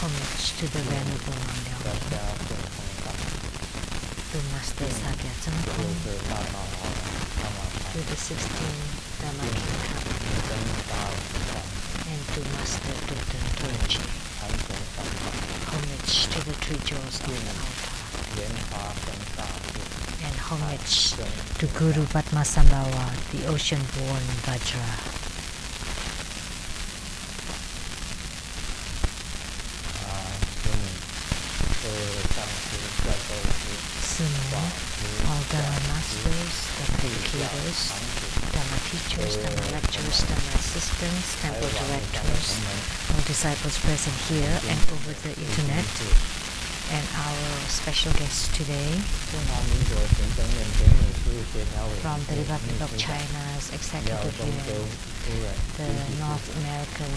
Homage to the Venerable One to Master Sakya Dzogchen, to the 16th Dharma King, and to Master Dr. Dorje. Homage to the three jewels of the altar. And homage to Guru Padmasambhava, the ocean-born Vajra. All Dharma masters, Dharma educators, Dharma teachers, Dharma lecturers, Dharma assistants, temple directors, all disciples present here and over the internet, and our special guests today from the Republic of China's Executive Union, the North American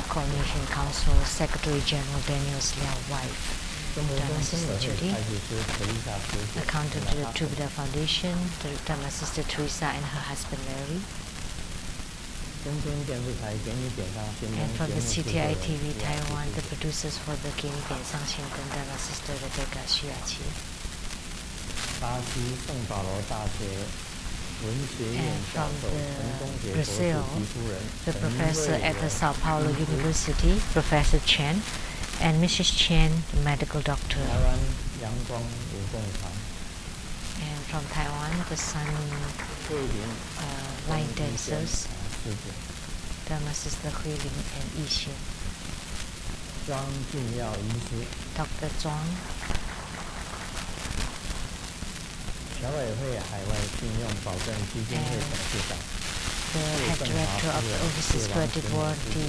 Coordination Council Secretary General Daniel's Liao wife, Dharma Sister Judy, accountant to the Trubida Foundation, the Dharma Sister Teresa and her husband Larry, and from the CTI TV Taiwan, the producers for the Gini Dian Sangqin Dharma Sister Rebecca Xuyaqi, and from Brazil, the professor at the Sao Paulo University, Professor Chen, and Mrs. Chen, the medical doctor. And from Taiwan, the Sun line dancers, Dharma Sister Hui Ling and Yi Xin. Dr. Zhuang, and the head director of the Overseas Credit Warranty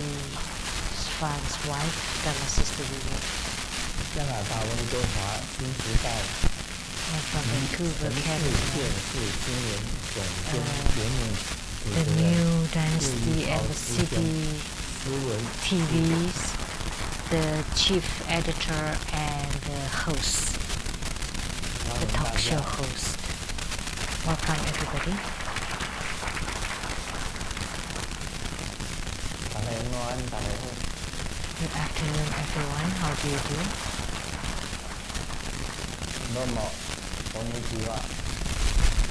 Fund's wife, Dharma Sister Vivian. And from Vancouver, Canada, the new dynasty and the city TVs, the chief editor and the host, the talk show host. Welcome everybody. Good afternoon everyone, how do you do?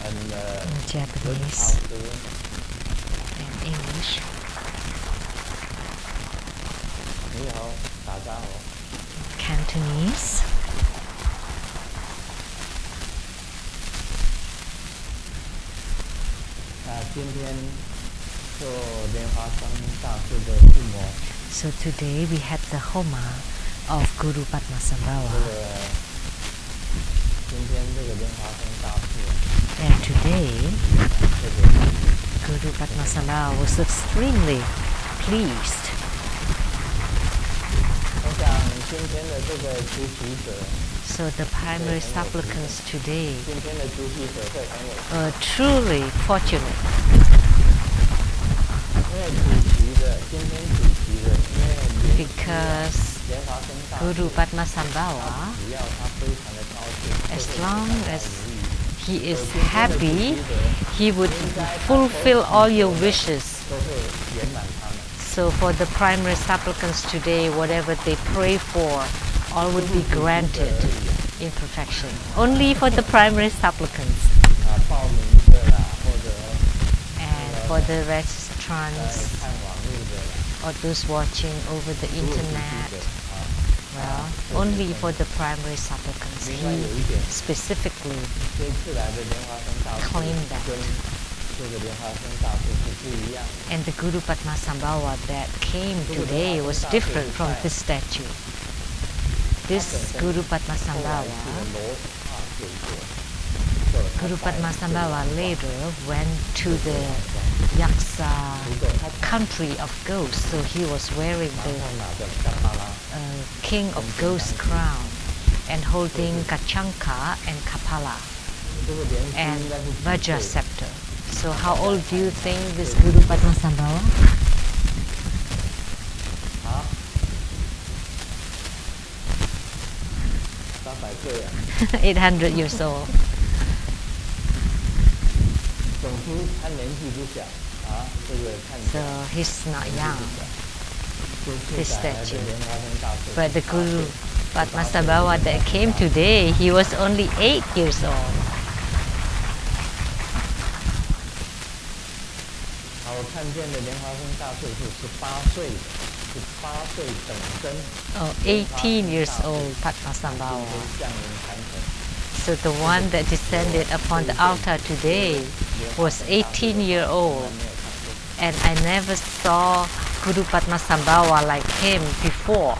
In Japanese and English. Cantonese. So today we had the Homa of Guru Padmasambhava. And today, Guru Padmasambhava was extremely pleased. So the primary supplicants today are truly fortunate. Because Guru Padmasambhava, as long as he is happy, he would fulfill all your wishes. So for the primary supplicants today, whatever they pray for, all would be granted in perfection. Only for the primary supplicants. And for the registrants, or those watching over the internet, well, only for the primary supplicants. He specifically claimed that. And the Guru Padmasambhava that came today was different from this statue. This Guru Padmasambhava, later went to the Yaksa country of ghosts, so he was wearing the king of ghosts crown and holding Kachanka and Kapala and Vajra scepter. So how old do you think this Guru Padmasambhava? 800 years old. So he's not young. this statue. But the Guru Padmasambhava that came today, he was only 8 years old. Oh, 18 years old Padmasambhava. So the one that descended upon the altar today was 18-year-old. And I never saw Guru Padmasambhava like him before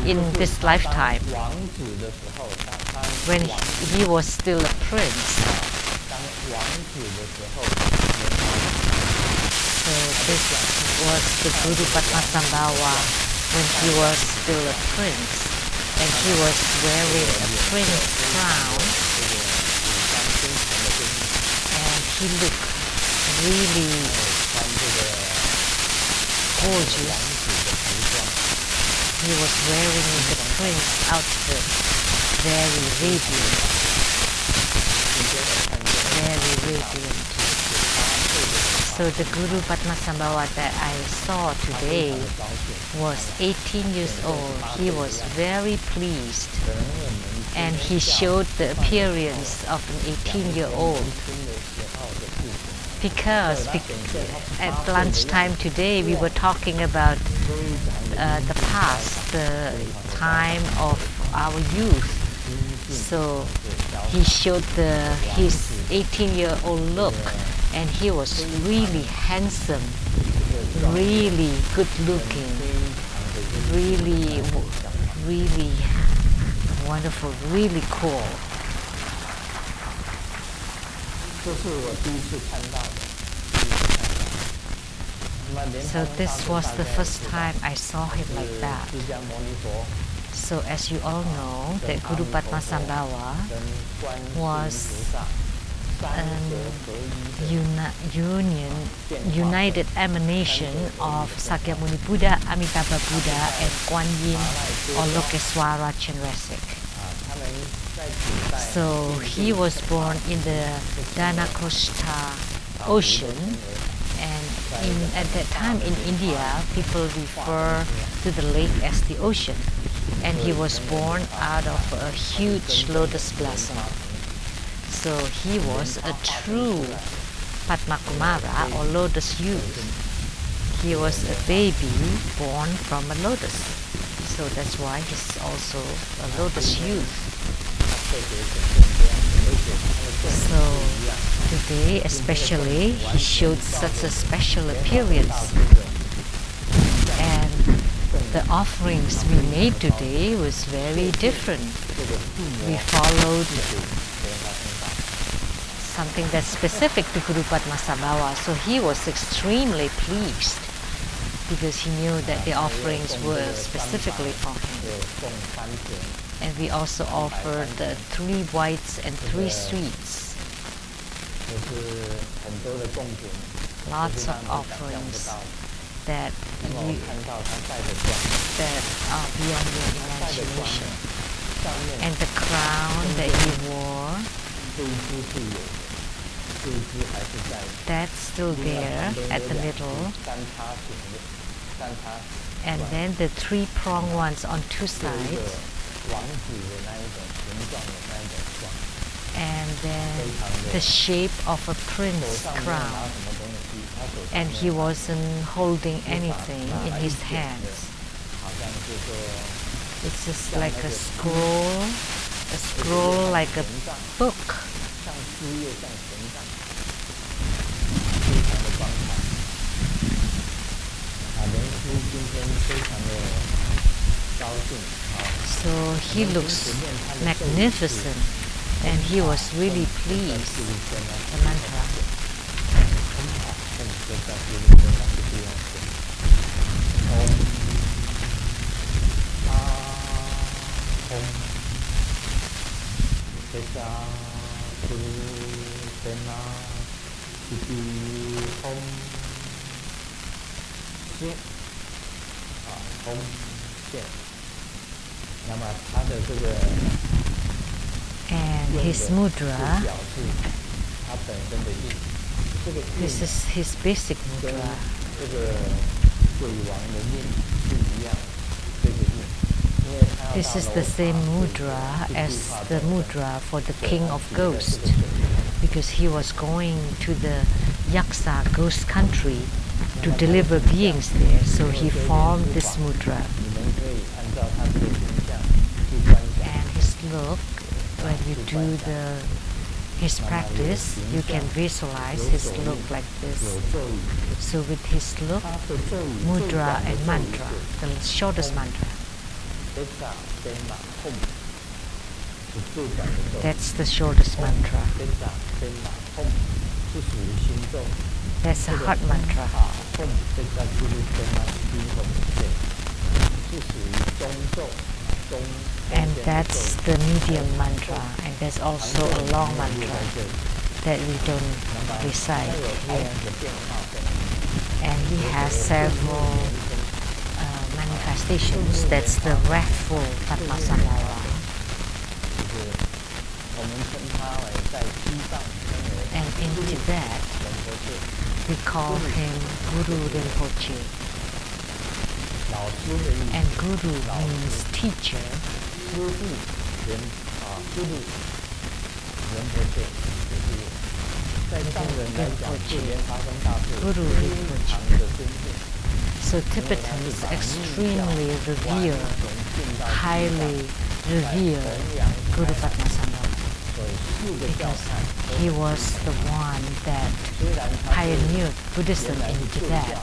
in this lifetime, when he was still a prince. So this was the Guru Padmasambhava when he was still a prince, and he was wearing a prince crown, and he looked really gorgeous. He was wearing the prince outfit, very radiant, very radiant. So the Guru Padmasambhava that I saw today was 18 years old. He was very pleased, and he showed the appearance of an 18-year-old. Because at lunchtime today we were talking about the past, the time of our youth. So he showed his 18-year-old look, and he was really handsome, really good looking, really wonderful, really cool. So this was the first time I saw him like that. So as you all know, that Guru Padmasambhava was united emanation of Sakyamuni Buddha, Amitabha Buddha, and Kuan Yin or Lokeswara Chenrezig. So he was born in the Dhanakoshta ocean, and at that time in India, people refer to the lake as the ocean. And he was born out of a huge lotus blossom. So he was a true Padmakumara or lotus youth. He was a baby born from a lotus. So that's why he's also a lotus youth. So today especially, he showed such a special appearance. And the offerings we made today was very different. We followed something that's specific to Guru Padmasambhava, so he was extremely pleased because he knew that the offerings were specifically for him. And we also offered 3 whites and 3 sweets. Lots of offerings that are beyond your imagination. And the crown that he wore, that's still there at the middle. And then the 3-pronged ones on 2 sides. And then the shape of a prince crown. And he wasn't holding anything in his hands. It's just like a scroll like a book. So he looks magnificent, and he was really pleased. The mantra. And his mudra, this is his basic mudra. This is the same mudra as the mudra for the king of ghosts, because he was going to the Yaksa ghost country to deliver beings there, so he formed this mudra. And his look, when you do his practice, you can visualize his look like this. So with his look, mudra and mantra, the shortest mantra, that's the shortest mantra. That's a heart mantra. And that's the medium mantra, and there's also a long mantra that we don't recite here. And he has several manifestations. That's the wrathful Padmasambhava. And in Tibet, we call him Guru Rinpoche. And Guru means teacher. Guru Rinpoche. So Tibetans extremely revere, highly revere Guru Padmasambhava, because he was the one that pioneered Buddhism in Tibet.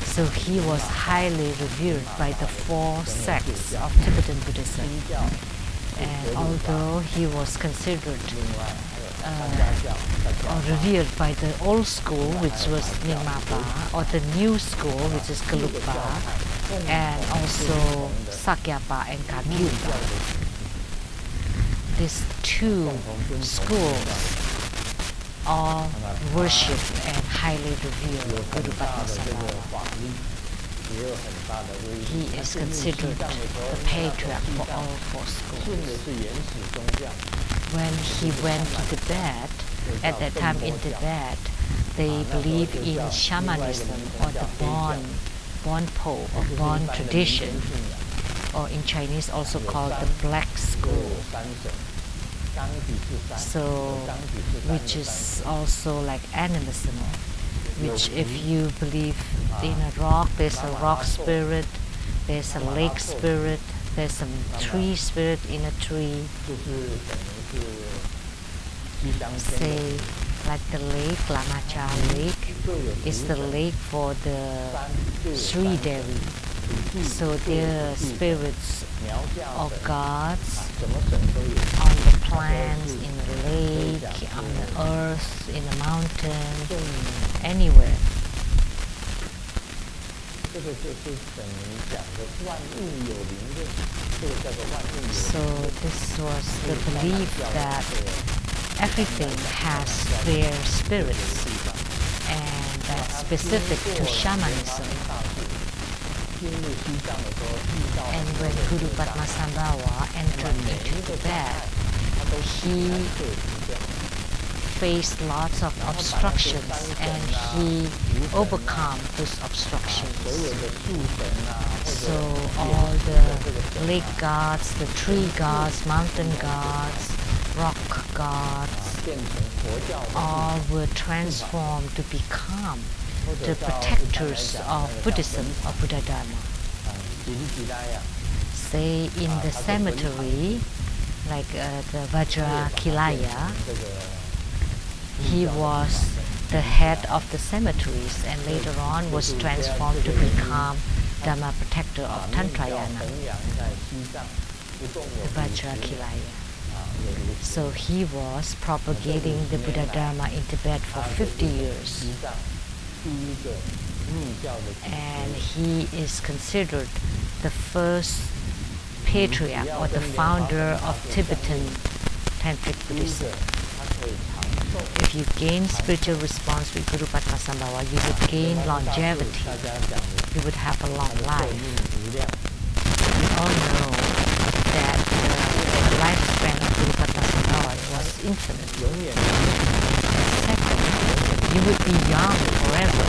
So he was highly revered by the 4 sects of Tibetan Buddhism. And although he was considered or revered by the old school, which was Nyingmapa, or the new school, which is Gelugpa, and also Sakyapa and Kagyupa. These 2 schools all worship and highly revere Guru Padmasambhava. He is considered the patriarch for all 4 schools. When he went to Tibet, at that time in Tibet, they believe in shamanism, or the Bon Po, or Bon tradition, or in Chinese also called the Black School. So, which is also like animism, which if you believe in a rock, there's a rock spirit, there's a lake spirit, there's a tree spirit in a tree. Say, like the lake, Lamacha Lake, is the lake for the Sri Devi. So there are spirits or gods on the plants, in the lake, on the earth, in the mountain, anywhere. So this was the belief that everything has their spirits, and that's specific to shamanism. And when Guru Padmasambhava entered into Tibet, he faced lots of obstructions, and he overcome those obstructions. So all the lake gods, the tree gods, mountain gods, rock gods, all were transformed to become the protectors of Buddhism, of Buddha Dharma. Say in the cemetery, like the Vajrakilaya, he was the head of the cemeteries, and later on was transformed to become Dharma protector of Tantrayana, the Vajrakilaya. So he was propagating the Buddha Dharma in Tibet for 50 years. And he is considered the first patriarch or the founder of Tibetan Tantric Buddhism. If you gain spiritual response with Guru Padmasambhava, you would gain longevity. You would have a long life. We all know that the lifespan of Guru Padmasambhava was infinite. And second, you would be young forever,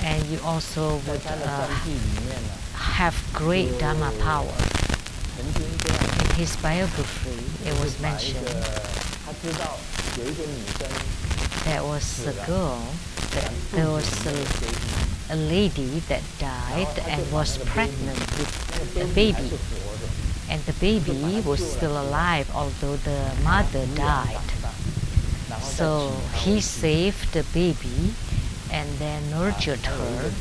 and you also would have great Dharma power. In his biography, it was mentioned there was a girl, there was a lady that died and was pregnant with a baby. And the baby was still alive, although the mother died. So he saved the baby and then nurtured her.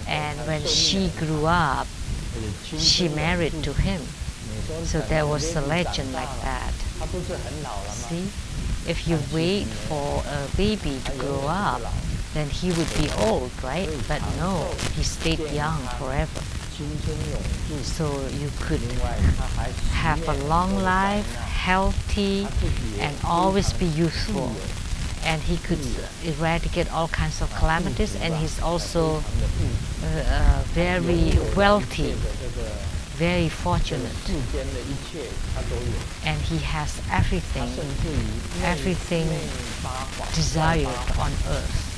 And when she grew up, she married to him. So there was a legend like that. See, if you wait for a baby to grow up, then he would be old, right? But no, he stayed young forever. So you could have a long life, healthy, and always be useful. And he could eradicate all kinds of calamities, and he's also very wealthy, very fortunate. And he has everything desired on earth.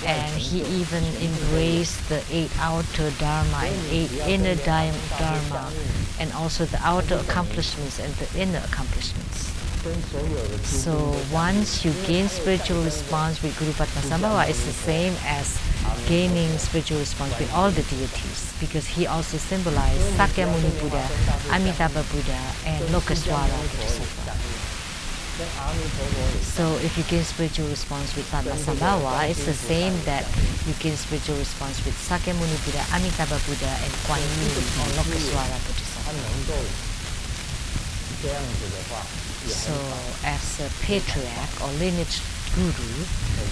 And he even embraced the 8 outer Dharma and 8 inner Dharma, and also the outer accomplishments and the inner accomplishments. So once you gain spiritual response with Guru Padmasambhava, it's the same as gaining spiritual response with all the deities, because he also symbolized Sakyamuni Buddha, Amitabha Buddha, and Lokeswara Bodhisattva. So if you gain spiritual response with Padmasambhava, it's the same that you gain spiritual response with Sakyamuni Buddha, Amitabha Buddha, and Kuan Yin or Lokeswara Bodhisattva. So as a patriarch or lineage guru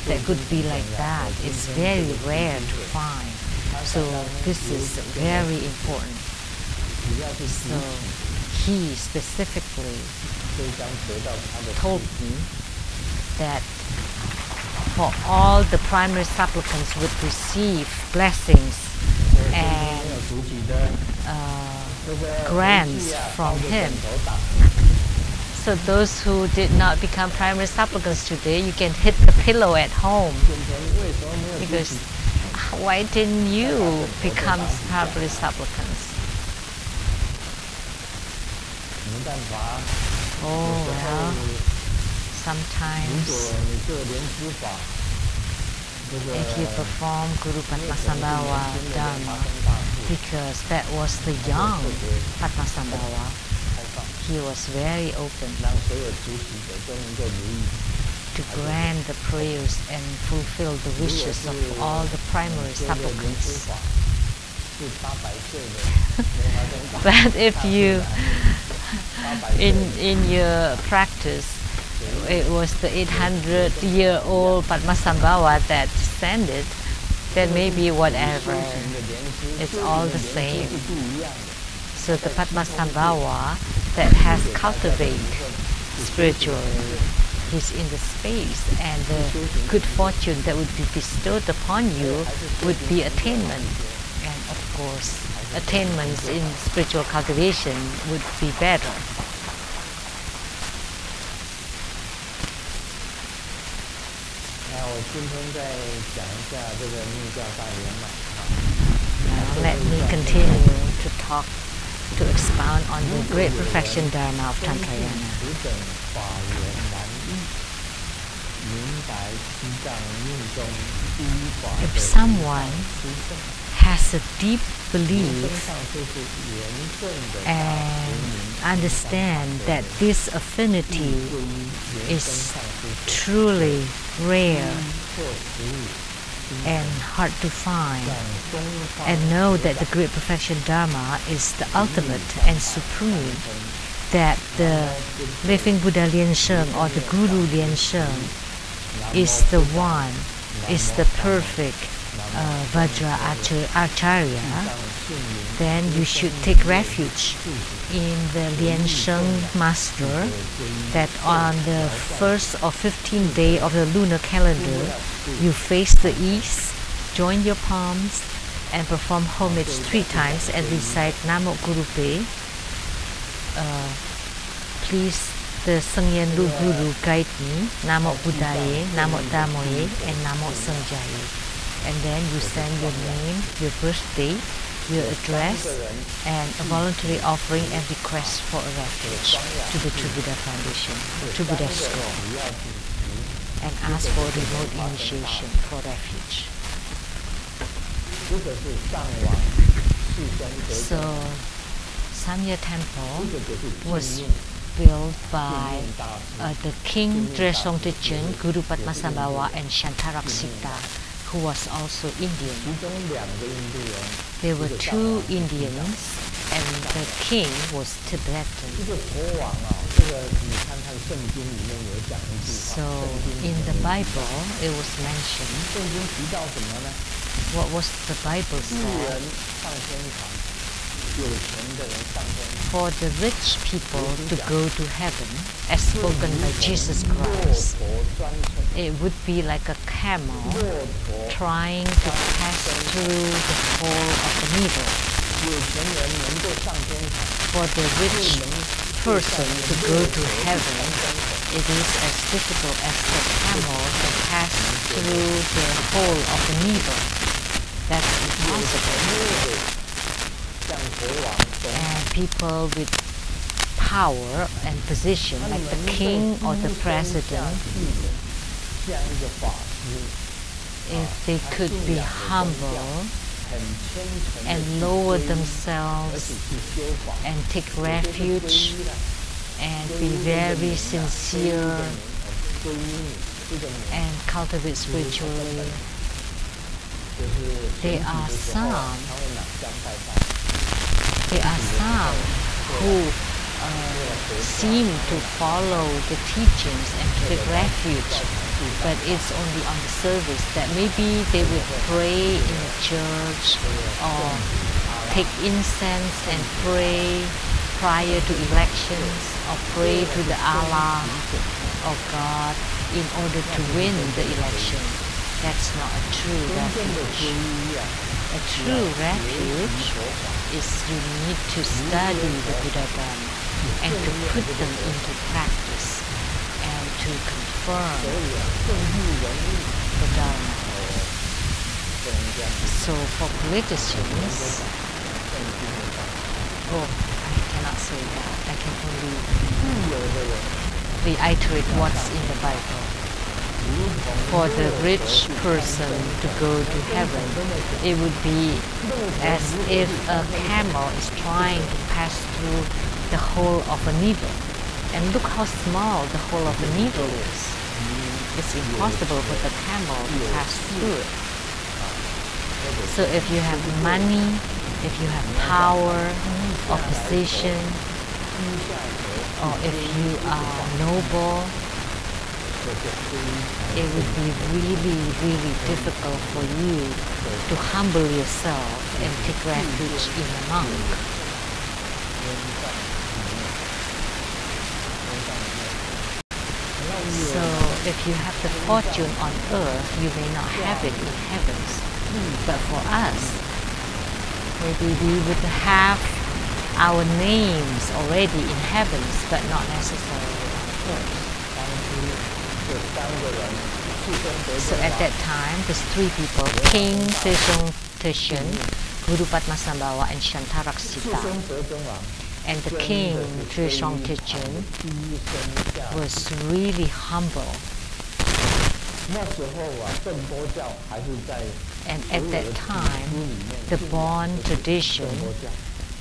that could be like that, it's very rare to find. So this is very important. So he specifically told me that for all the primary supplicants would receive blessings and grants from him. So those who did not become primary supplicants today, you can hit the pillow at home, because why didn't you become primary supplicants? Oh well, sometimes if you perform Guru Padmasambhava Dharma, because that was the young Padmasambhava, he was very open to grant the prayers and fulfill the wishes of all the primary supplicants. But if you, in your practice, it was the 800-year-old Padmasambhava that descended, then maybe whatever, it's all the same. So the Padmasambhava that has cultivated spiritually, he's in the space, and the good fortune that would be bestowed upon you would be attainment. And of course, attainments in spiritual cultivation would be better. Now let me continue to talk, to expound on the great perfection Dharma of Tantrayana. If someone has a deep belief and understand that this affinity is truly rare and hard to find, and know that the great perfection Dharma is the ultimate and supreme, that the living Buddha Lien Sheng or the Guru Lien Sheng is the one, is the perfect Vajra Acharya, then you should take refuge in the Lien Sheng master, that on the 1st or 15th day of the lunar calendar, you face the east, join your palms, and perform homage 3 times and recite Namo Guru Pe. Please, the Sangyen Lu Guru guide me, Namo Buddhaye, Namo Dhammoye, and Namo Sangjaye. and then you send your name, your birthday, your address, and a voluntary offering and request for a refuge to the True Buddha Foundation, True Buddha School, and ask for remote initiation for refuge. So, Samya Temple was built by the King Tresong Tejun, Guru Padmasambhava, and Shantaraksita, who was also Indian. There were two Indians, and the king was Tibetan. So in the Bible, it was mentioned. What was the Bible said? For the rich people to go to heaven, as spoken by Jesus Christ, it would be like a camel trying to pass through the hole of the needle. For the rich person to go to heaven, it is as difficult as the camel to pass through the hole of the needle. That's impossible. And people with power and position, like the king or the president, if they could be humble and lower themselves and take refuge and be very sincere and cultivate spiritually, there are some who seem to follow the teachings and take refuge, but it's only on the surface, that maybe they would pray in a church or take incense and pray prior to elections, or pray to the Allah or God in order to win the election. That's not a true refuge. A true refuge is you need to study the Buddha Dharma and to put them into practice and to confirm the Dharma. So for politicians, I cannot say that. I can only reiterate what's in the Bible. For the rich person to go to heaven, it would be as if a camel is trying to pass through the hole of a needle. And look how small the hole of a needle is. It's impossible for the camel to pass through it. So if you have money, if you have power or position, or if you are noble, it would be really, really difficult for you to humble yourself and take refuge in a monk. So if you have the fortune on earth, you may not have it in heavens. But for us, maybe we would have our names already in heavens, but not necessarily on earth. So at that time, there's three people, King Tresong Tejun, Guru Padmasambhava, and Shantaraksita. And the King Tresong Tejun was really humble. And at that time, the Bon tradition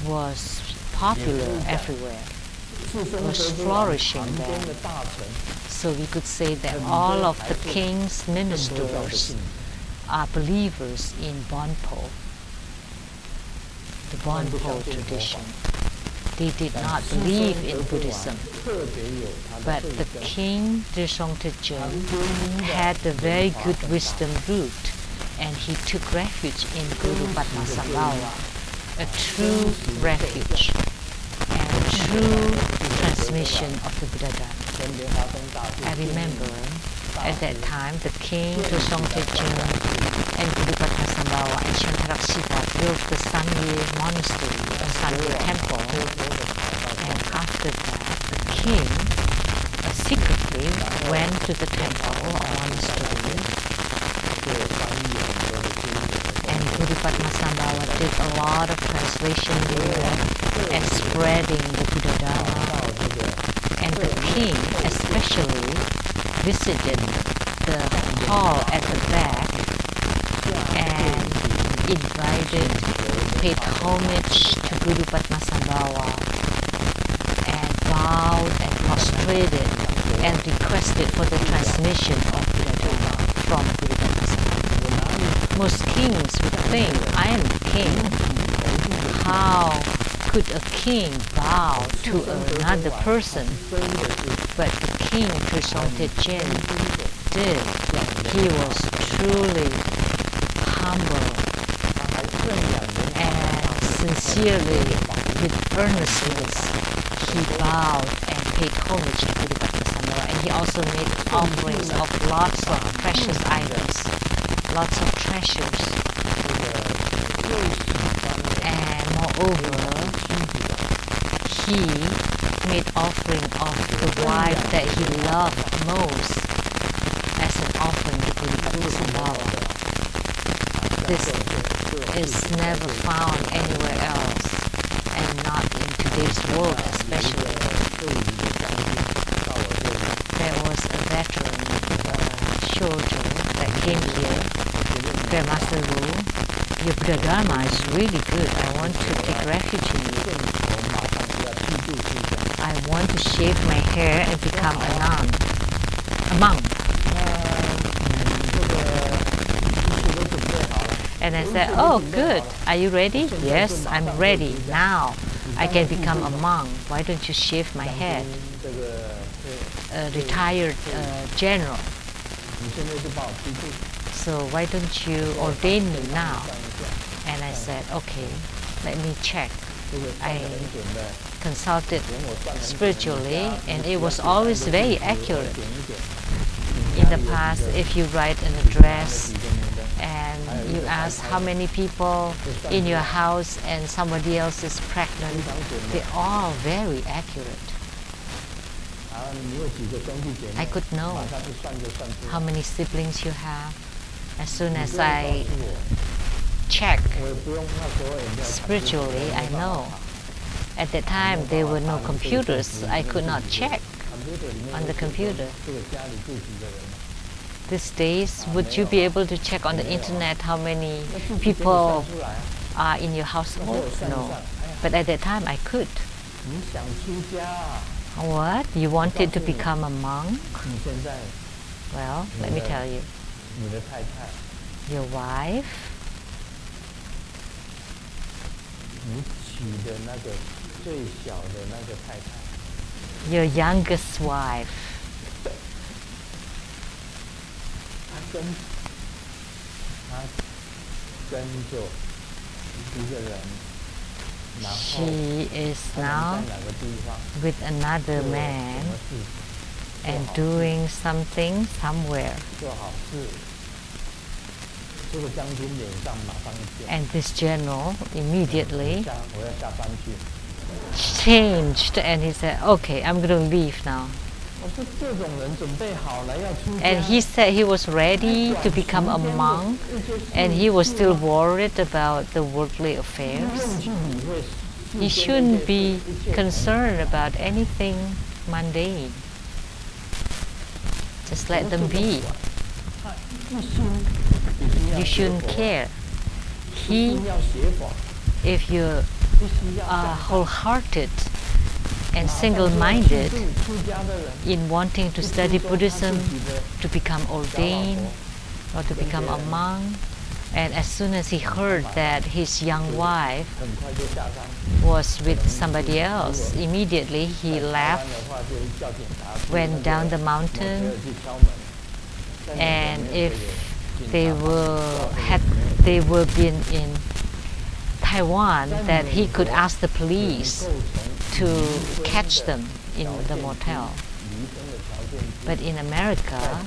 was popular everywhere. It was flourishing then. So we could say that all of the king's ministers are believers in Bonpo, the Bonpo tradition. They did not believe in Buddhism, but the King Tresong Tejun had a very good wisdom root, and he took refuge in Guru Padmasambhava, a true refuge and a true transmission of the Buddha Dharma. I remember at that time the King Tresong Tejun and Guru Padmasambhava and Shantaraksita built the Sangye monastery, the Sangye temple, and after that the king secretly went to the temple or monastery Padmasambhava did a lot of translation here and spreading the Buddha Dharma. And the king especially visited the hall at the back and invited, paid homage to Guru Padmasambhava and bowed and prostrated and requested for the transmission of Buddha Dharma from Guru Padmasambhava. Most kings would think, I am the king. How could a king bow to another person? But the king, Dzogchen, did. He was truly humble and sincerely, with earnestness, he bowed and paid homage to Guru Padmasambhava. And he also made offerings of lots of precious items, lots of treasures. And moreover, he made offering of the wife that he loved most as an offering to Guru Padmasambhava. This is never found anywhere else, and not in today's world especially. There was a veteran soldier that came here. Grandmaster Wu, your Buddha Dharma is really good. I want to take refuge in you. I want to shave my hair and become a nun, a monk. And I said, oh good, are you ready? Yes, I'm ready. Now I can become a monk. Why don't you shave my head? A retired general. So why don't you ordain me now? And I said, okay, let me check. I consulted spiritually, and it was always very accurate. In the past, if you write an address and you ask how many people in your house and somebody else is pregnant, they're all very accurate. I could know how many siblings you have. As soon as I check spiritually, I know. At that time, there were no computers. I could not check on the computer. These days, would you be able to check on the internet how many people are in your household? No. But at that time, I could. What? You wanted to become a monk? Well, let me tell you. Your wife, your youngest wife, she is now with another man and doing something somewhere. And this general immediately changed, and he said, okay, I'm going to leave now. And he said he was ready to become a monk, and he was still worried about the worldly affairs. He shouldn't be concerned about anything mundane. Just let them be. You shouldn't care. If you are wholehearted and single-minded in wanting to study Buddhism, to become ordained or to become a monk, and as soon as he heard that his young wife was with somebody else, immediately he left, went down the mountain, and if they were been in Taiwan, that he could ask the police to catch them in the motel. But in America,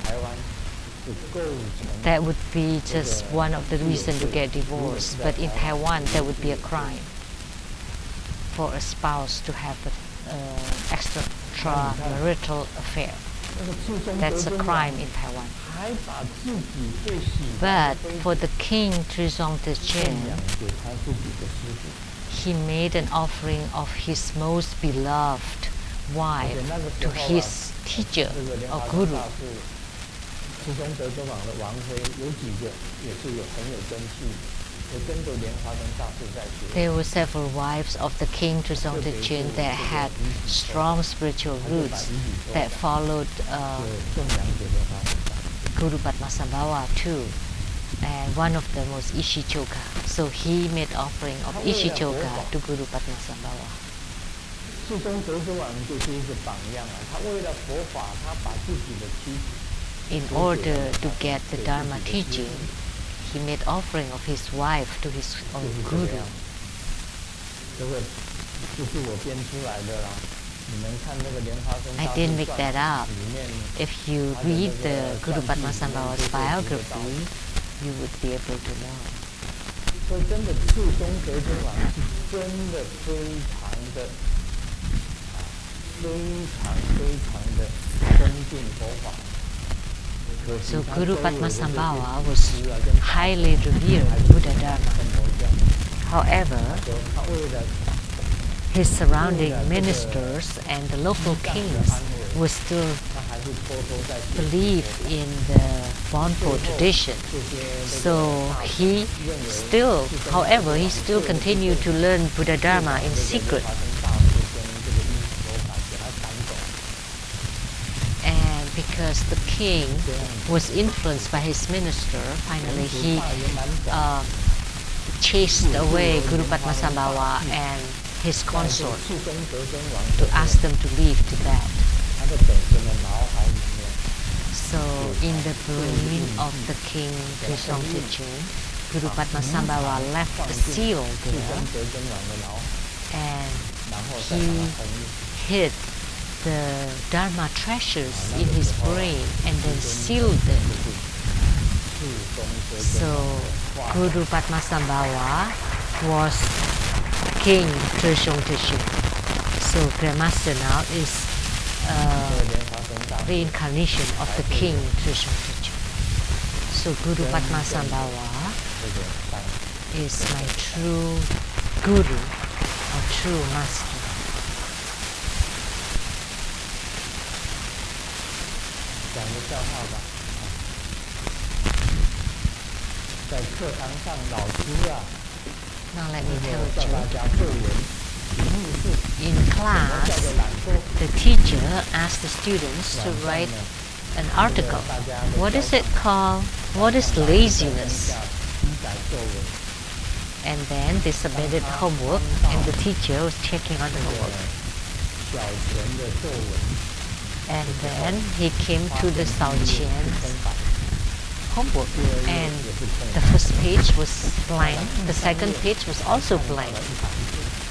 that would be just one of the reasons to get divorced. But in Taiwan, that would be a crime for a spouse to have an extramarital affair. That's a crime in Taiwan. But for the king Dzogchen, he made an offering of his most beloved wife to his teacher or guru. There were several wives of the king Dzogchen that had strong spiritual roots that followed Guru Padmasambhava too. And one of them was Ishichoka. So he made offering of Ishichoka to Guru Padmasambhava. In order to get the Dharma teaching, he made offering of his wife to his own guru. I didn't make that up. If you read the Guru Padmasambhava's biography, you would be able to know. So Guru Padmasambhava was highly revered Buddha Dharma. However, his surrounding ministers and the local kings were still believe in the Bonpo tradition. So he still continued to learn Buddha Dharma in secret. And because the king was influenced by his minister, finally he chased away Guru Padmasambhava and his consort to ask them to leave Tibet. So in the brain of the king Dzogchen, Guru Padmasambhava left a seal there, and he hid the Dharma treasures in his brain and then sealed them. So Guru Padmasambhava was King Dzogchen. So Grandmaster now is reincarnation of the king Dzogchen. So Guru Padmasambhava is my true guru or true master. Now let me tell you. In class, the teacher asked the students to write an article. What is it called? What is laziness? And then they submitted homework, and the teacher was checking on the homework. And then he came to the Dzogchen's homework, and the first page was blank, the second page was also blank,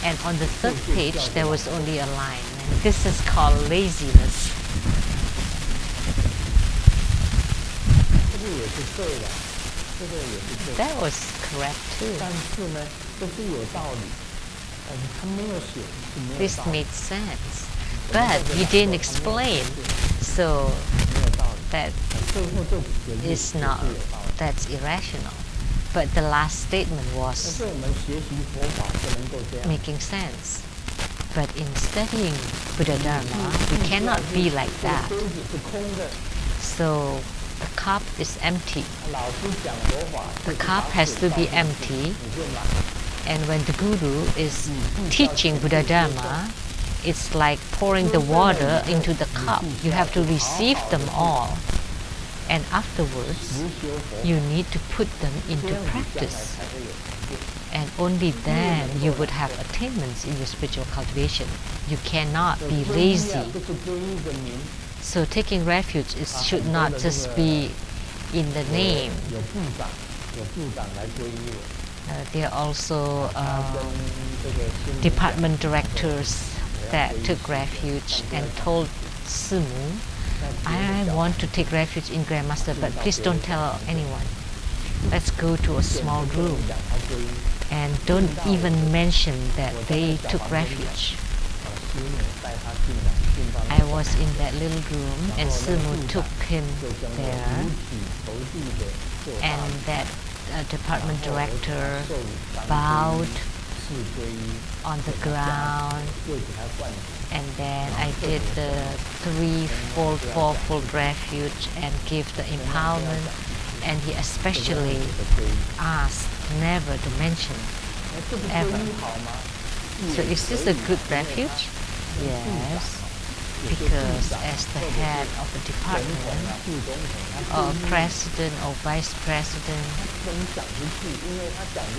and on the third page there was only a line, and this is called laziness. That was correct too. This made sense, but he didn't explain, so that's irrational. But the last statement was making sense. But in studying Buddha Dharma, we cannot be like that. So the cup is empty. The cup has to be empty. And when the Guru is teaching Buddha Dharma, it's like pouring the water into the cup. You have to receive them all. And afterwards, you need to put them into practice. And only then you would have attainments in your spiritual cultivation. You cannot be lazy. So taking refuge should not just be in the name. There are also department directors that took refuge and told Simu, I want to take refuge in Grandmaster, but please don't tell anyone. Let's go to a small room and don't even mention that they took refuge. I was in that little room and Sumu took him there, and that department director bowed on the ground, and then I did the 3-fold, 4-fold refuge and give the empowerment, and he especially asked never to mention, ever. So is this a good refuge? Yes, because as the head of a department, or president or vice president,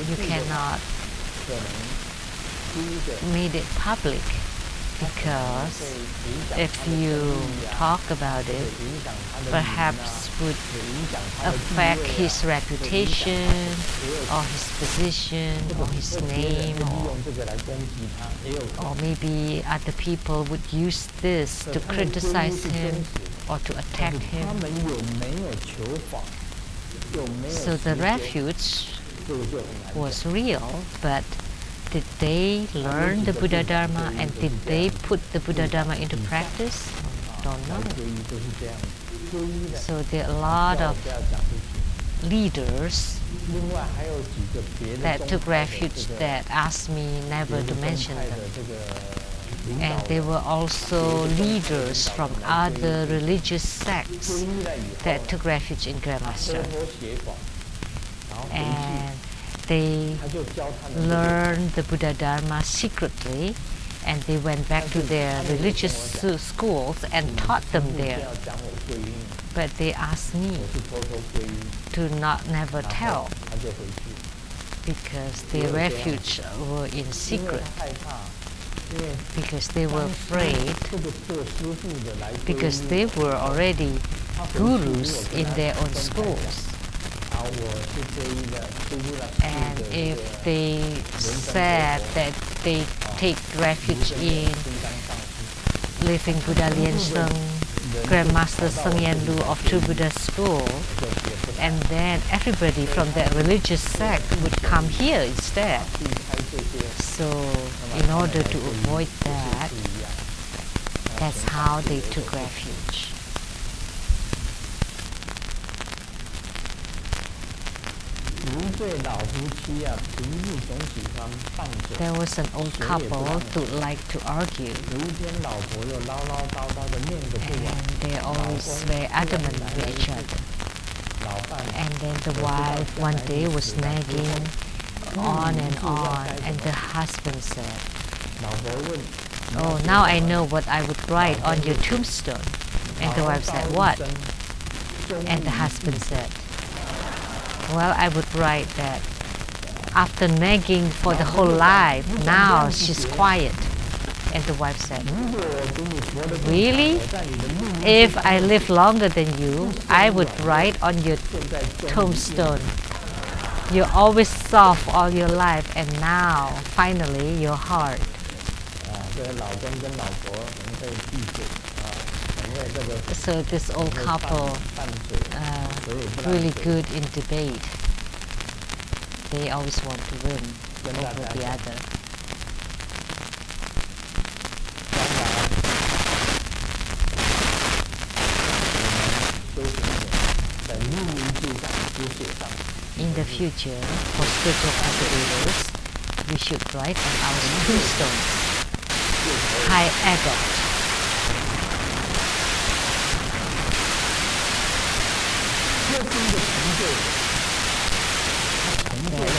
you cannot make it public, because if you talk about it, perhaps would affect his reputation or his position or his name, or maybe other people would use this to criticize him or to attack him. So the refuge was real, but did they learn the Buddha Dharma and did they put the Buddha Dharma into practice? Don't know. So there are a lot of leaders that took refuge that asked me never to mention them. And they were also leaders from other religious sects that took refuge in Grandmaster. And they learned the Buddha Dharma secretly, and they went back to their religious schools and taught them there. But they asked me to never tell, because their refuge were in secret, because they were afraid, because they were already gurus in their own schools. And if they said that they take refuge in living Buddha Lien Sung, Grandmaster Sung Yen Lu of True Buddha School, and then everybody from that religious sect would come here instead. So in order to avoid that, that's how they took refuge. There was an old couple who liked to argue, and they always very adamant with each other. And then the wife one day was nagging on, and the husband said, "Oh, now I know what I would write on your tombstone." And the wife said, "What?" And the husband said, "Well, I would write that after nagging for the whole life, now she's quiet." And the wife said, "Really? If I live longer than you, I would write on your tombstone, you're always soft all your life, and now, finally, you're hard." So this old couple, really good in debate. They always want to win over the other. In the future, for spiritual cultivators, we should write on our tombstones, High Agot.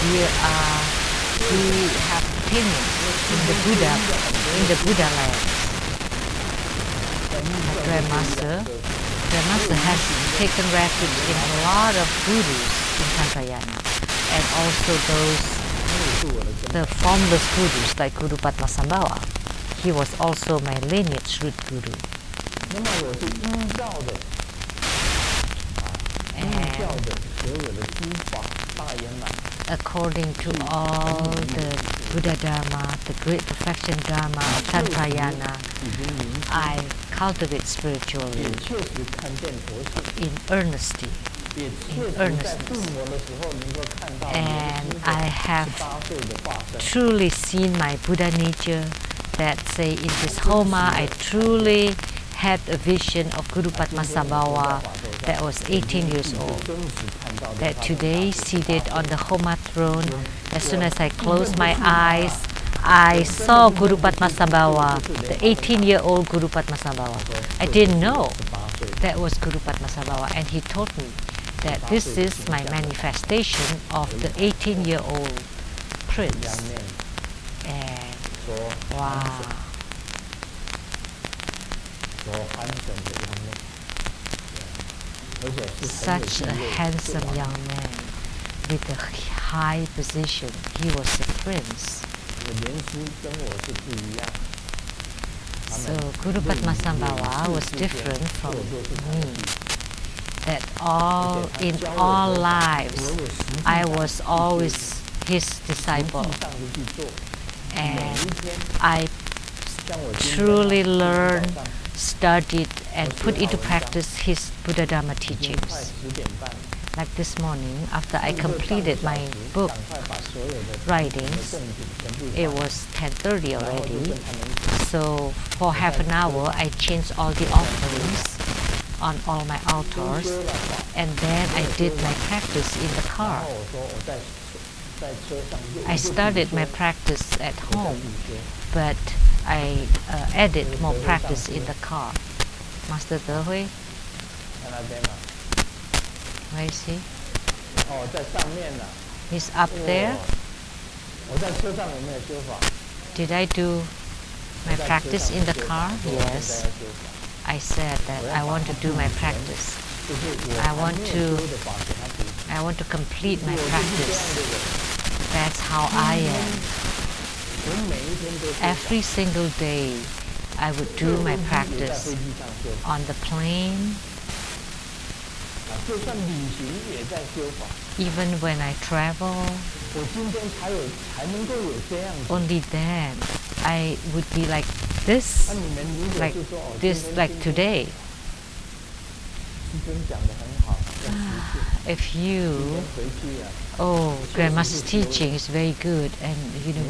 We have opinions in the Buddha land. Grandmaster has taken refuge in a lot of gurus in Tantrayana, and also the formless gurus like Guru Padmasambhava. He was also my lineage root guru. And according to all the Buddha Dharma, the great perfection Dharma of Tantrayana, I cultivate spiritually in earnesty, and I have truly seen my Buddha nature that say in this Homa I truly had a vision of Guru Padmasambhava that was 18 years old. That today, seated on the Homa throne, as soon as I closed my eyes, I saw Guru Padmasambhava, the 18-year-old Guru Padmasambhava. I didn't know that was Guru Padmasambhava, and he told me that this is my manifestation of the 18-year-old prince. And wow. Such a handsome young man with a high position. He was a prince. So Guru Padmasambhava was different from me. That in all lives, I was always his disciple. And I truly learned, studied, and put into practice his Buddha Dharma teachings. Like this morning, after I completed my book writings, it was 10:30 already. So for half an hour, I changed all the offerings on all my altars, and then I did my practice in the car. I started my practice at home, but I added more practice in the car. Master De Hui, where is he? He's up there. Did I do my practice in the car? Yes. I said that I want to do my practice. I want to complete my practice. That's how I am. Every single day, I would do my practice on the plane. Even when I travel, only then I would be like this, like today. If you, Grandmaster's teaching is very good, and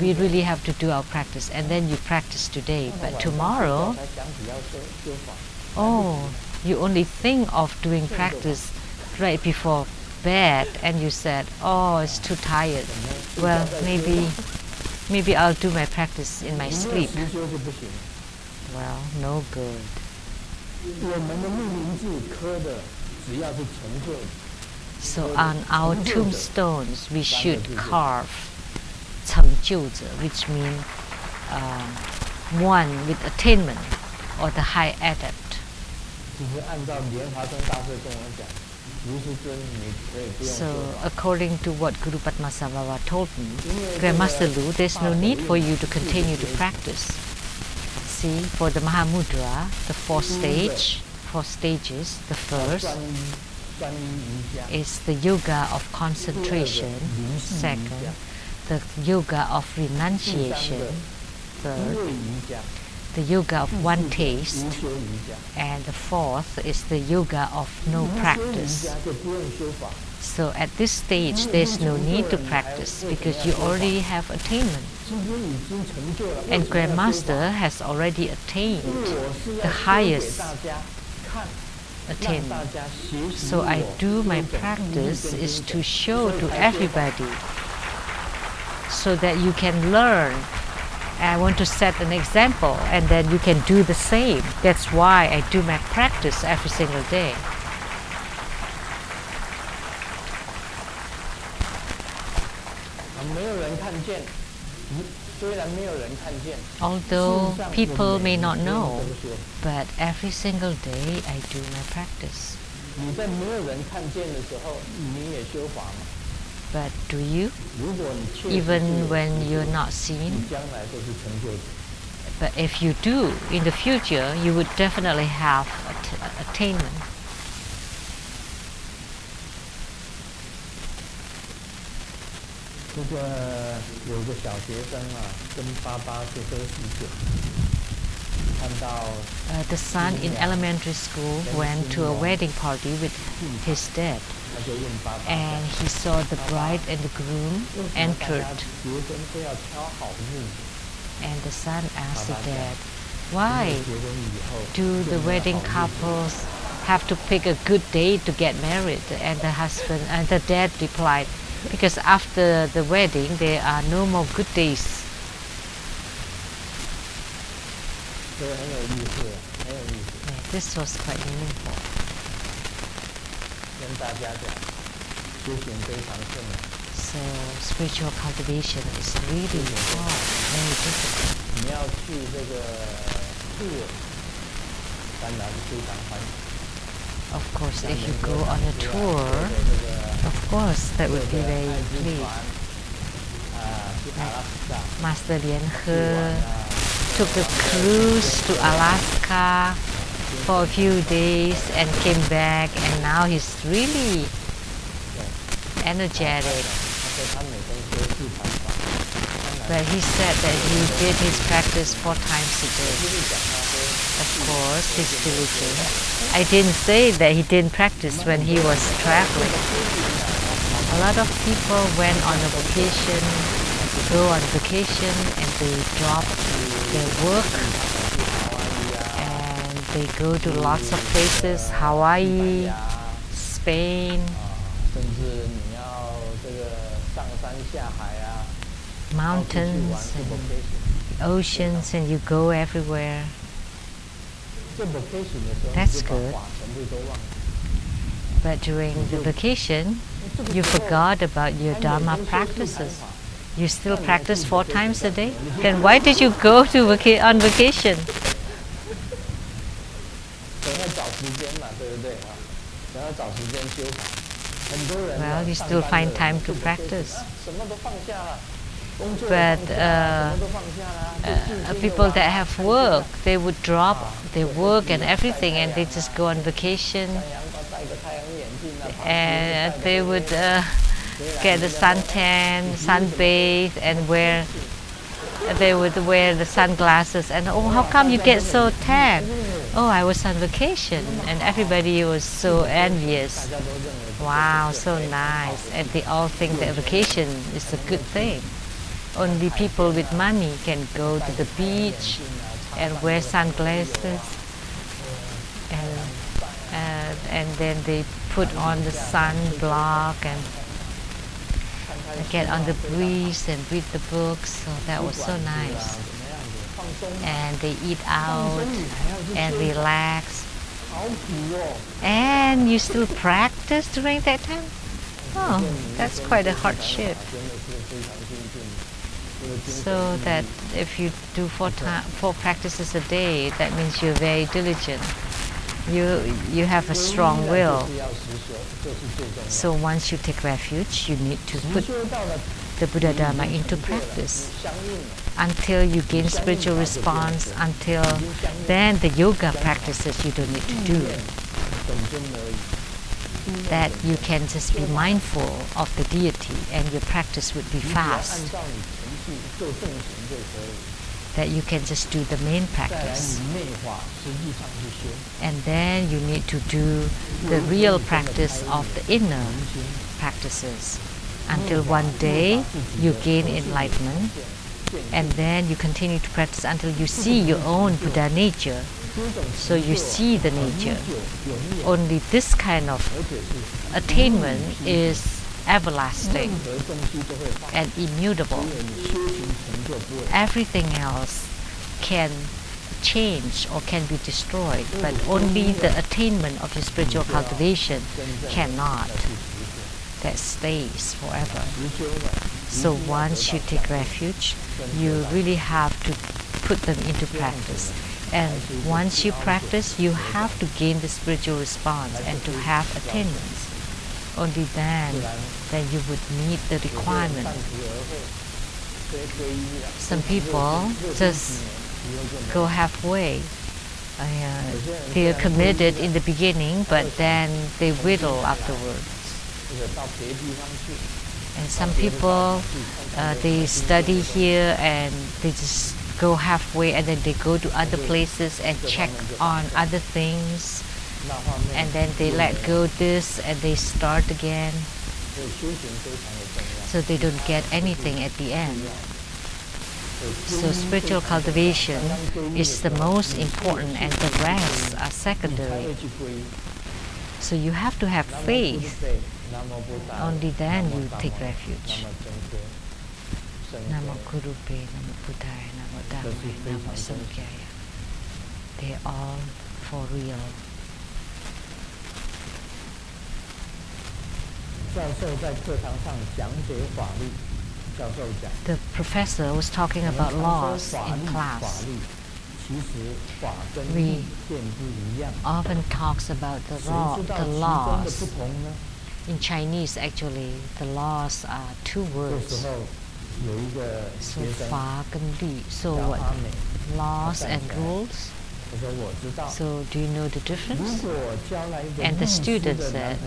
we really have to do our practice, and then you practice today. But tomorrow, you only think of doing practice right before bed, and you said, it's too tired. Well, maybe I'll do my practice in my sleep. Well, no good. So on our tombstones, we should carve 成就者, which means one with attainment or the high adept. So according to what Guru Padmasambhava told me, Grandmaster Lu, there's no need for you to continue to practice. See, for the Mahamudra, the four stages, the first is the yoga of concentration, second, the yoga of renunciation, third, the yoga of one taste, and the fourth is the yoga of no practice. So at this stage, there's no need to practice because you already have attainment. And Grandmaster has already attained the highest attainment. So I do my practice is to show to everybody so that you can learn. I want to set an example, and then you can do the same. That's why I do my practice every single day. Although people may not know, but every single day I do my practice. But do you? Even when you're not seen? But if you do, in the future, you would definitely have attainment. The son in elementary school went to a wedding party with his dad, and he saw the bride and the groom entered. And the son asked the dad, why do the wedding couples have to pick a good day to get married? And the dad replied, because after the wedding there are no more good days. This was quite meaningful. So spiritual cultivation is really hard, very difficult. Of course, if you go on a tour, of course, that would be very pleased. Master Lian He took a cruise to Alaska for a few days and came back, and now he's really energetic. But he said that he did his practice 4 times a day. Of course, he's diligent. I didn't say that he didn't practice when he was traveling. A lot of people went on a vacation, go on vacation, and they drop their work, and they go to lots of places, Hawaii, Spain, mountains and oceans, and you go everywhere. That's good. But during the vacation, you forgot about your Dharma practices. You still practice 4 times a day? Then why did you go to on vacation? Well, you still find time to practice. But people that have work, they would drop their work and everything, and they just go on vacation, and they would get a suntan, sunbathe, and they would wear the sunglasses. And oh, how come you get so tan? Oh, I was on vacation, and everybody was so envious. Wow, so nice. And they all think that vacation is a good thing. Only people with money can go to the beach and wear sunglasses, and then they put on the sunblock and get on the breeze and read the books. So that was so nice. And they eat out and relax. And you still practice during that time? Oh, that's quite a hardship. So that if you do 4 practices a day, that means you're very diligent. You have a strong will. So once you take refuge, you need to put the Buddha Dharma into practice until you gain spiritual response. Until then, the yoga practices you don't need to do. That you can just be mindful of the deity, and your practice would be fast. That you can just do the main practice. And then you need to do the real practice of the inner practices until one day you gain enlightenment, and then you continue to practice until you see your own Buddha nature. So you see the nature. Only this kind of attainment is everlasting and immutable. Everything else can change or can be destroyed, but only the attainment of your spiritual cultivation cannot. That stays forever. So once you take refuge, you really have to put them into practice. And once you practice, you have to gain the spiritual response and to have attainments. Only then you would meet the requirement. Some people just go halfway. They are committed in the beginning, but then they whittle afterwards. And some people, they study here and they just go halfway, and then they go to other places and check on other things, and then they let go this and they start again. So they don't get anything at the end. So spiritual cultivation is the most important and the rest are secondary. So you have to have faith. Only then you take refuge. Namo Gurupe, Namo Buddhaya, Namo Dharma, Namo Sanghaya. They're all for real. The professor was talking about laws in class. We often talks about the laws. In Chinese, actually, the laws are two words. So Fa and Li. So what? Laws and rules. So do you know the difference? And the student said,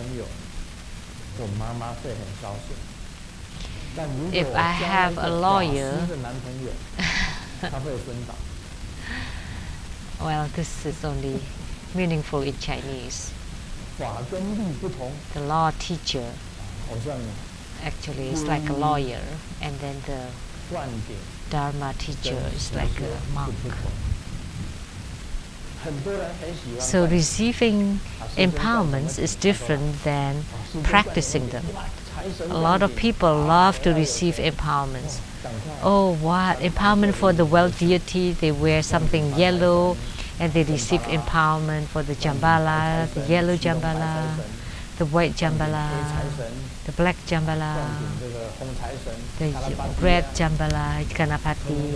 if I have a lawyer, well, this is only meaningful in Chinese. The law teacher actually is like a lawyer, and then the Dharma teacher is like a monk. So receiving empowerments is different than practicing them. A lot of people love to receive empowerments. Oh, what? Empowerment for the well deity, they wear something yellow and they receive empowerment for the Jambala, the yellow Jambala, the white Jambala, the black Jambala, the red Jambala, Ganapati.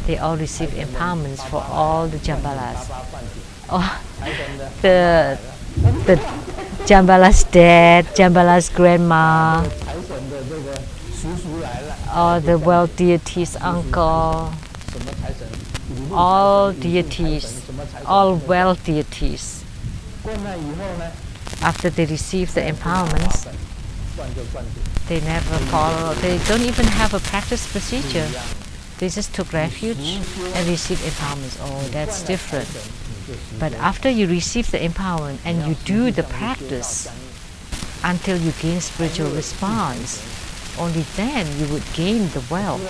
They all receive empowerments for all the Jambalas. Oh, the Jambala's dad, Jambala's grandma, or the well deity's uncle, all deities, all well deities. After they receive the empowerments, they never follow, they don't even have a practice procedure. They just took refuge and received empowerments. Oh, that's different. But after you receive the empowerment and you do the practice until you gain spiritual response, only then you would gain the wealth.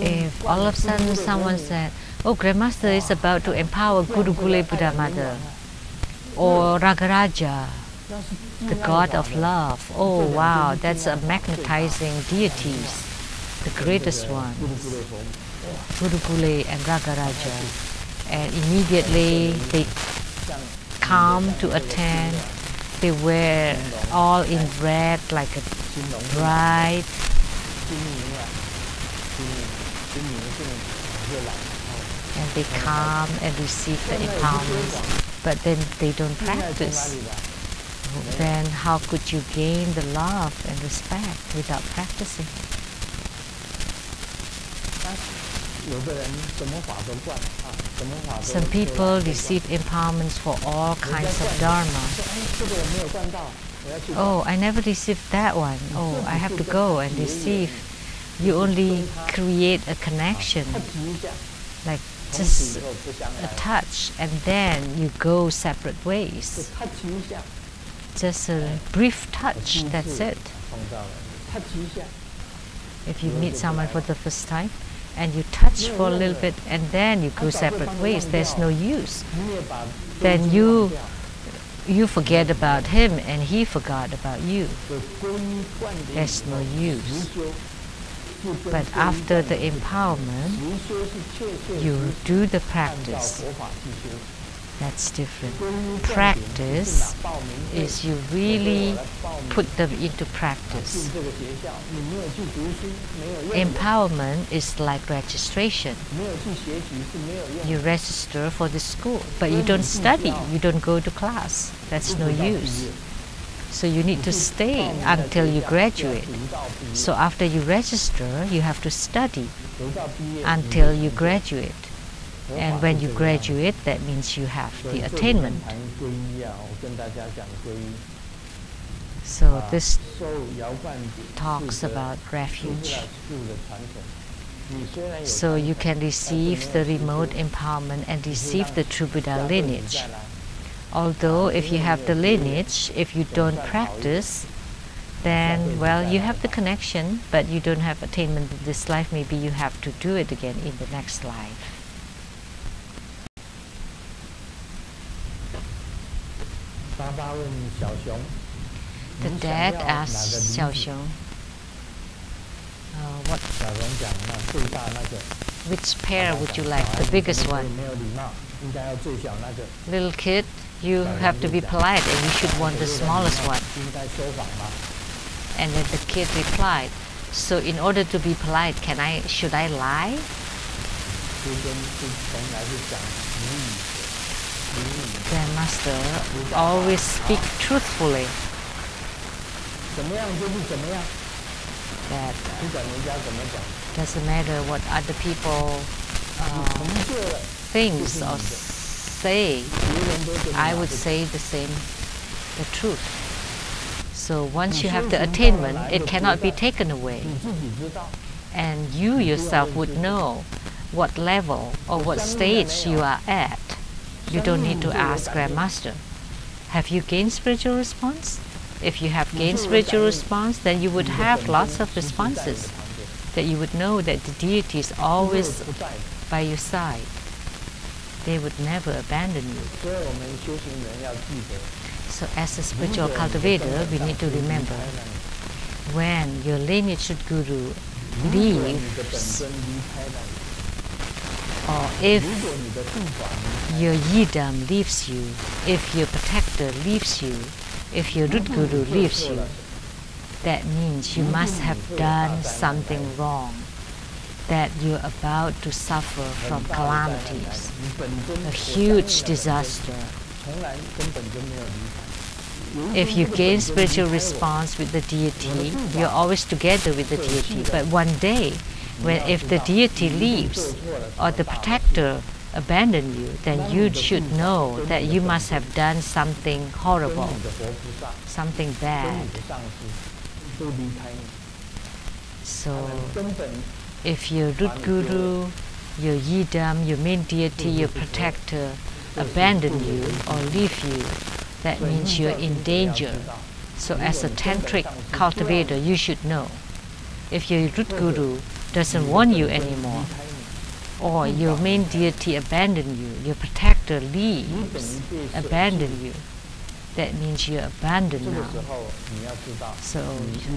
If all of a sudden someone said, oh, Grandmaster is about to empower Guru Gule Buddha Mother, or Ragaraja, the god of love. Oh wow, that's a magnetizing deities, the greatest ones, Guru Gule and Ragaraja. And immediately they come to attend. They wear all in red like a bride. And they come and receive the empowerment, but then they don't practice. Then how could you gain the love and respect without practicing? Some people receive empowerments for all kinds of Dharma. Oh, I never received that one. Oh, I have to go and receive. You only create a connection, like just a touch, and then you go separate ways. Just a brief touch, that's it. If you meet someone for the first time and you touch for a little bit and then you go separate ways, there's no use. Then you forget about him and he forgot about you. There's no use. But after the empowerment, you do the practice. That's different. Practice is you really put them into practice. Empowerment is like registration. You register for the school, but you don't study, you don't go to class. That's no use. So you need to stay until you graduate. So after you register, you have to study until you graduate. And when you graduate, that means you have the attainment. So this talks about refuge. So you can receive the remote empowerment and receive the true Buddha lineage. Although if you have the lineage, if you don't practice, then, well, you have the connection, but you don't have attainment in this life. Maybe you have to do it again in the next life. The dad asked Xiaoxiong, which pair would you like, the biggest one? Little kid, you have to be polite and you should want the smallest one. And then the kid replied, so in order to be polite, should I lie? Grandmaster always speak truthfully. That doesn't matter what other people thinks or say, I would say the same, the truth. So once you have the attainment, it cannot be taken away. And you yourself would know what level or what stage you are at. You don't need to ask Grandmaster, have you gained spiritual response? If you have gained spiritual response, then you would have lots of responses, that you would know that the deity is always by your side. They would never abandon you. So as a spiritual cultivator, we need to remember, when your lineage guru leaves, or if your yidam leaves you, if your protector leaves you, if your root guru leaves you, that means you must have done something wrong, that you're about to suffer from calamities, a huge disaster. If you gain spiritual response with the deity, you're always together with the deity. But one day, if the deity leaves or the protector abandon you, then you should know that you must have done something horrible, something bad. So, if your root guru, your yidam, your main deity, your protector abandon you or leave you, that means you're in danger. So as a tantric cultivator, you should know. If your root guru doesn't want you anymore, or your main deity abandon you, your protector leaves, abandon you, that means you're abandoned now. So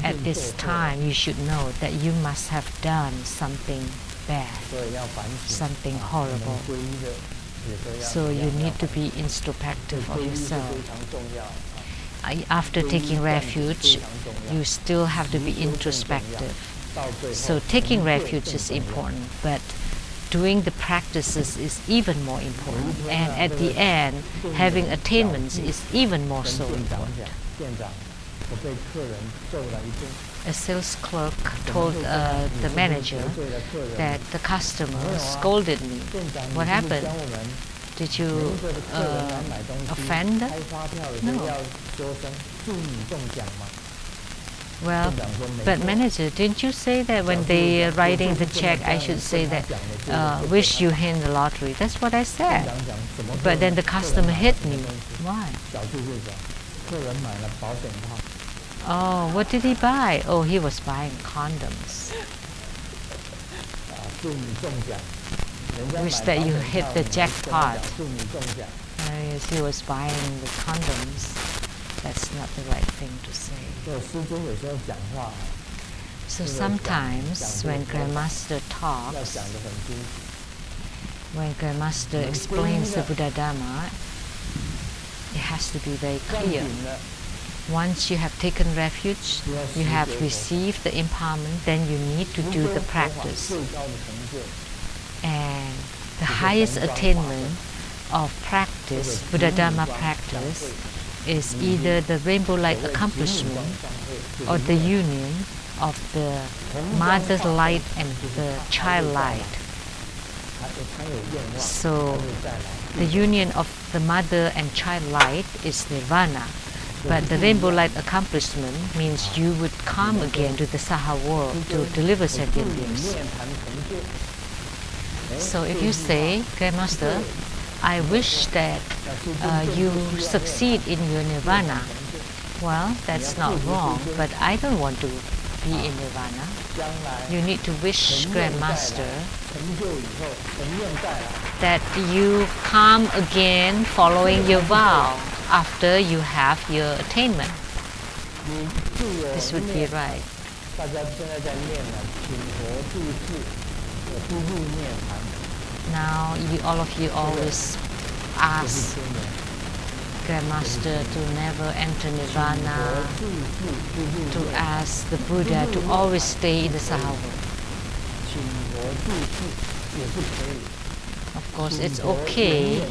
at this time, you should know that you must have done something bad, something horrible. So you need to be introspective of yourself. After taking refuge, you still have to be introspective. So taking refuge is important, but doing the practices is even more important. And at the end, having attainments is even more so important. A sales clerk told the manager that the customer scolded me. What happened? Did you offend? No. Well, but manager, didn't you say that when they are writing the check, I should say that, wish you win the lottery? That's what I said. But then the customer hit me. Why? Oh, what did he buy? Oh, he was buying condoms. Wish that you hit the jackpot. Yes, he was buying the condoms. That's not the right thing to say. So sometimes when Grandmaster talks, when Grandmaster explains the Buddha Dharma, it has to be very clear. Once you have taken refuge, you have received the empowerment, then you need to do the practice. And the highest attainment of practice, Buddha Dharma practice, is either the rainbow-like accomplishment or the union of the mother light and the child light. So the union of the mother and child light is nirvana. But the rainbow light accomplishment means you would come again to the Saha world to deliver sentient beings. So if you say, Grandmaster, I wish that you succeed in your nirvana, Well, that's not wrong, but I don't want to be in nirvana. You need to wish Grandmaster that you come again following your vow after you have your attainment. This would be right. Now, all of you always ask Grandmaster to never enter nirvana, to ask the Buddha to always stay in the Saha world. Of course, it's okay.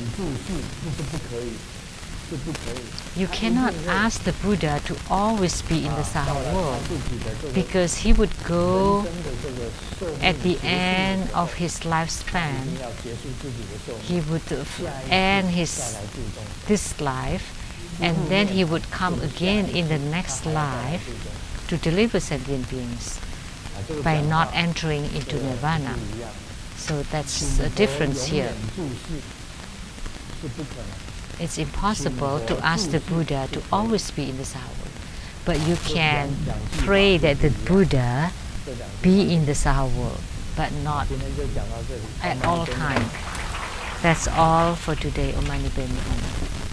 You cannot ask the Buddha to always be in the Saha world, because he would go at the end of his lifespan. He would end this life, and then he would come again in the next life to deliver sentient beings by not entering into nirvana. So that's a difference here. It's impossible to ask the Buddha to always be in the Saha world, but you can pray that the Buddha be in the Saha world, but not at all times. That's all for today. Om Mani Padme Hum.